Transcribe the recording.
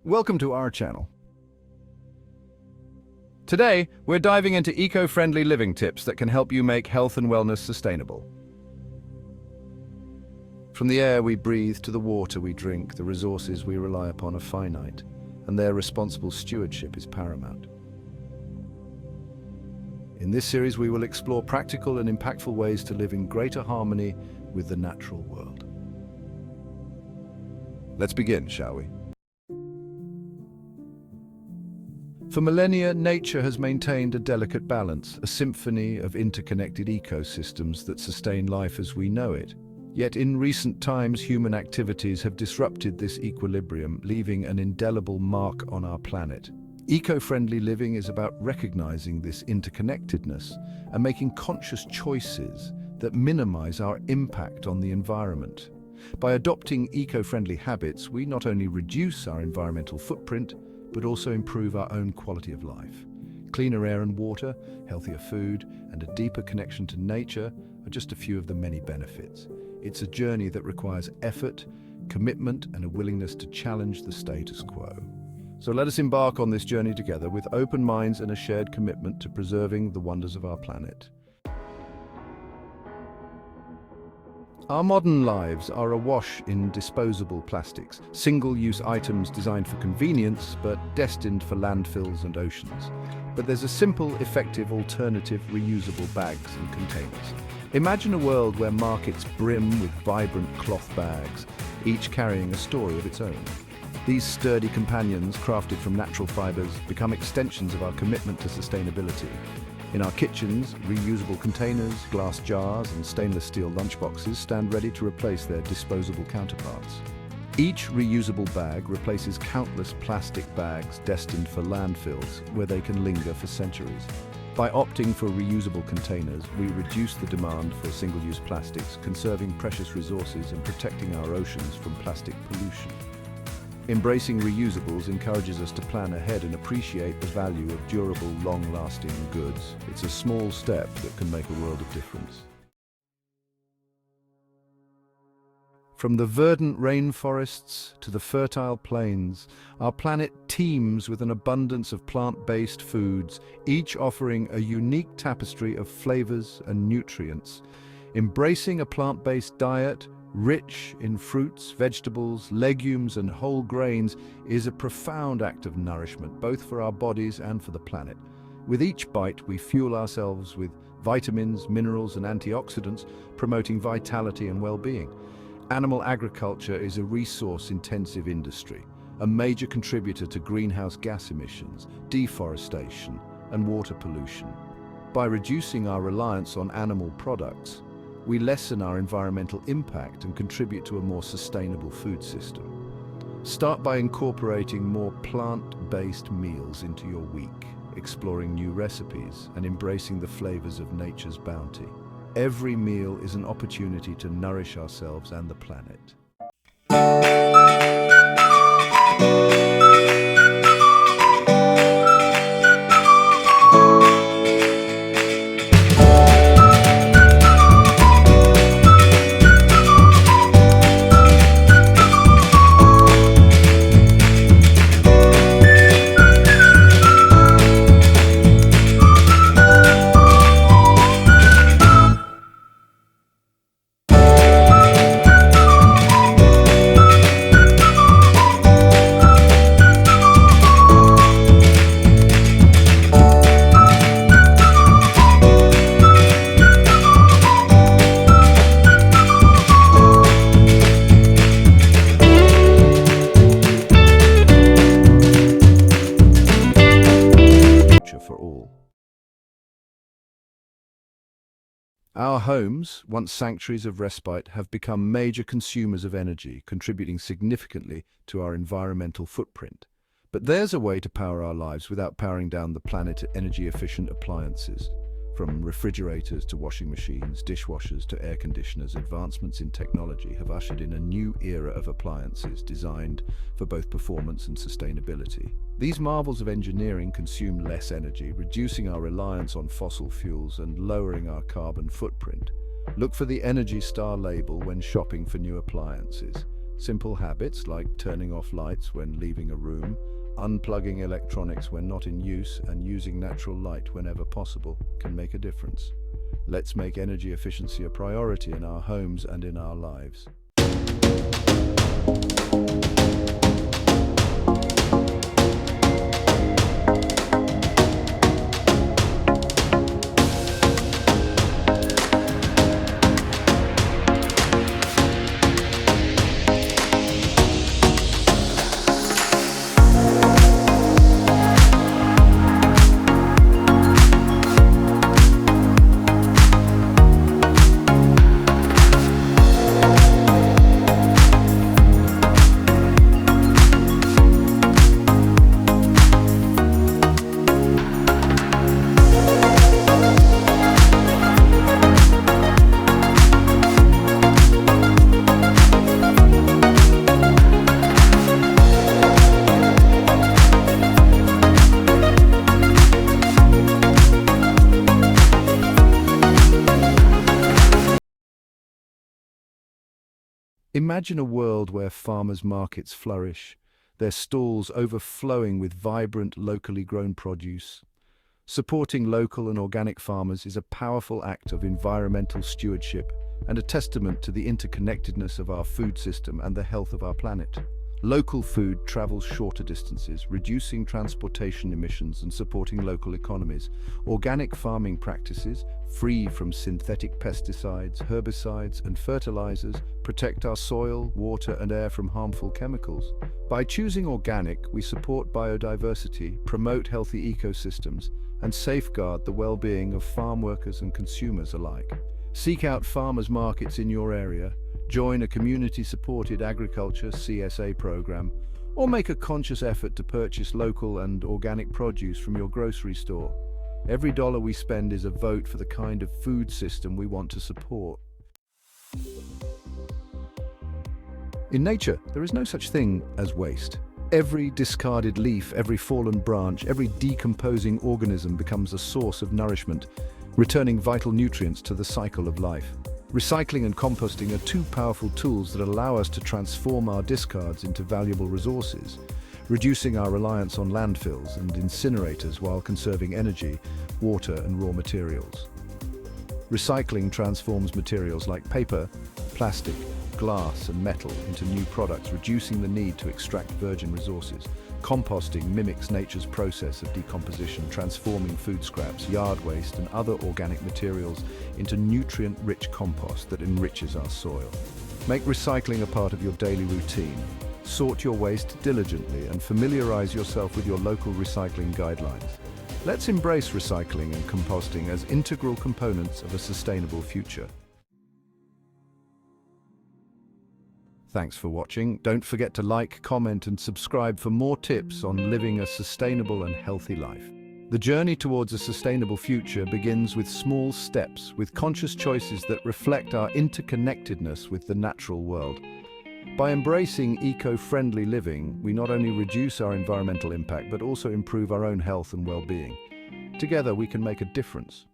Welcome to our channel. Today, we're diving into eco-friendly living tips that can help you make health and wellness sustainable. From the air we breathe to the water we drink, the resources we rely upon are finite, and their responsible stewardship is paramount. In this series, we will explore practical and impactful ways to live in greater harmony with the natural world. Let's begin, shall we? For millennia, nature has maintained a delicate balance, a symphony of interconnected ecosystems that sustain life as we know it. Yet in recent times, human activities have disrupted this equilibrium, leaving an indelible mark on our planet. Eco-friendly living is about recognizing this interconnectedness and making conscious choices that minimize our impact on the environment. By adopting eco-friendly habits, we not only reduce our environmental footprint, but also improve our own quality of life. Cleaner air and water, healthier food, and a deeper connection to nature are just a few of the many benefits. It's a journey that requires effort, commitment, and a willingness to challenge the status quo. So let us embark on this journey together with open minds and a shared commitment to preserving the wonders of our planet. Our modern lives are awash in disposable plastics, single-use items designed for convenience but destined for landfills and oceans. But there's a simple, effective alternative: reusable bags and containers. Imagine a world where markets brim with vibrant cloth bags, each carrying a story of its own. These sturdy companions, crafted from natural fibers, become extensions of our commitment to sustainability. In our kitchens, reusable containers, glass jars, and stainless steel lunchboxes stand ready to replace their disposable counterparts. Each reusable bag replaces countless plastic bags destined for landfills, where they can linger for centuries. By opting for reusable containers, we reduce the demand for single-use plastics, conserving precious resources and protecting our oceans from plastic pollution. Embracing reusables encourages us to plan ahead and appreciate the value of durable, long-lasting goods. It's a small step that can make a world of difference. From the verdant rainforests to the fertile plains, our planet teems with an abundance of plant-based foods, each offering a unique tapestry of flavors and nutrients. Embracing a plant-based diet, rich in fruits, vegetables, legumes, and whole grains, is a profound act of nourishment, both for our bodies and for the planet. With each bite, we fuel ourselves with vitamins, minerals, and antioxidants, promoting vitality and well-being. Animal agriculture is a resource-intensive industry, a major contributor to greenhouse gas emissions, deforestation, and water pollution. By reducing our reliance on animal products, we lessen our environmental impact and contribute to a more sustainable food system. Start by incorporating more plant-based meals into your week, exploring new recipes, and embracing the flavors of nature's bounty. Every meal is an opportunity to nourish ourselves and the planet. For all. Our homes, once sanctuaries of respite, have become major consumers of energy, contributing significantly to our environmental footprint. But there's a way to power our lives without powering down the planet. Energy-efficient appliances. From refrigerators to washing machines, dishwashers to air conditioners, advancements in technology have ushered in a new era of appliances designed for both performance and sustainability. These marvels of engineering consume less energy, reducing our reliance on fossil fuels and lowering our carbon footprint. Look for the Energy Star label when shopping for new appliances. Simple habits like turning off lights when leaving a room, unplugging electronics when not in use, and using natural light whenever possible can make a difference. Let's make energy efficiency a priority in our homes and in our lives. Imagine a world where farmers' markets flourish, their stalls overflowing with vibrant, locally grown produce. Supporting local and organic farmers is a powerful act of environmental stewardship and a testament to the interconnectedness of our food system and the health of our planet. Local food travels shorter distances, reducing transportation emissions and supporting local economies. Organic farming practices, free from synthetic pesticides, herbicides, and fertilizers, protect our soil, water, and air from harmful chemicals. By choosing organic, we support biodiversity, promote healthy ecosystems, and safeguard the well-being of farm workers and consumers alike. Seek out farmers' markets in your area, join a community-supported agriculture (CSA) program, or make a conscious effort to purchase local and organic produce from your grocery store. Every dollar we spend is a vote for the kind of food system we want to support. In nature, there is no such thing as waste. Every discarded leaf, every fallen branch, every decomposing organism becomes a source of nourishment, returning vital nutrients to the cycle of life. Recycling and composting are two powerful tools that allow us to transform our discards into valuable resources, reducing our reliance on landfills and incinerators while conserving energy, water, and raw materials. Recycling transforms materials like paper, plastic, glass, and metal into new products, reducing the need to extract virgin resources. Composting mimics nature's process of decomposition, transforming food scraps, yard waste, and other organic materials into nutrient-rich compost that enriches our soil. Make recycling a part of your daily routine. Sort your waste diligently and familiarize yourself with your local recycling guidelines. Let's embrace recycling and composting as integral components of a sustainable future. Thanks for watching. Don't forget to like, comment, and subscribe for more tips on living a sustainable and healthy life. The journey towards a sustainable future begins with small steps, with conscious choices that reflect our interconnectedness with the natural world. By embracing eco-friendly living, we not only reduce our environmental impact, but also improve our own health and well-being. Together, we can make a difference.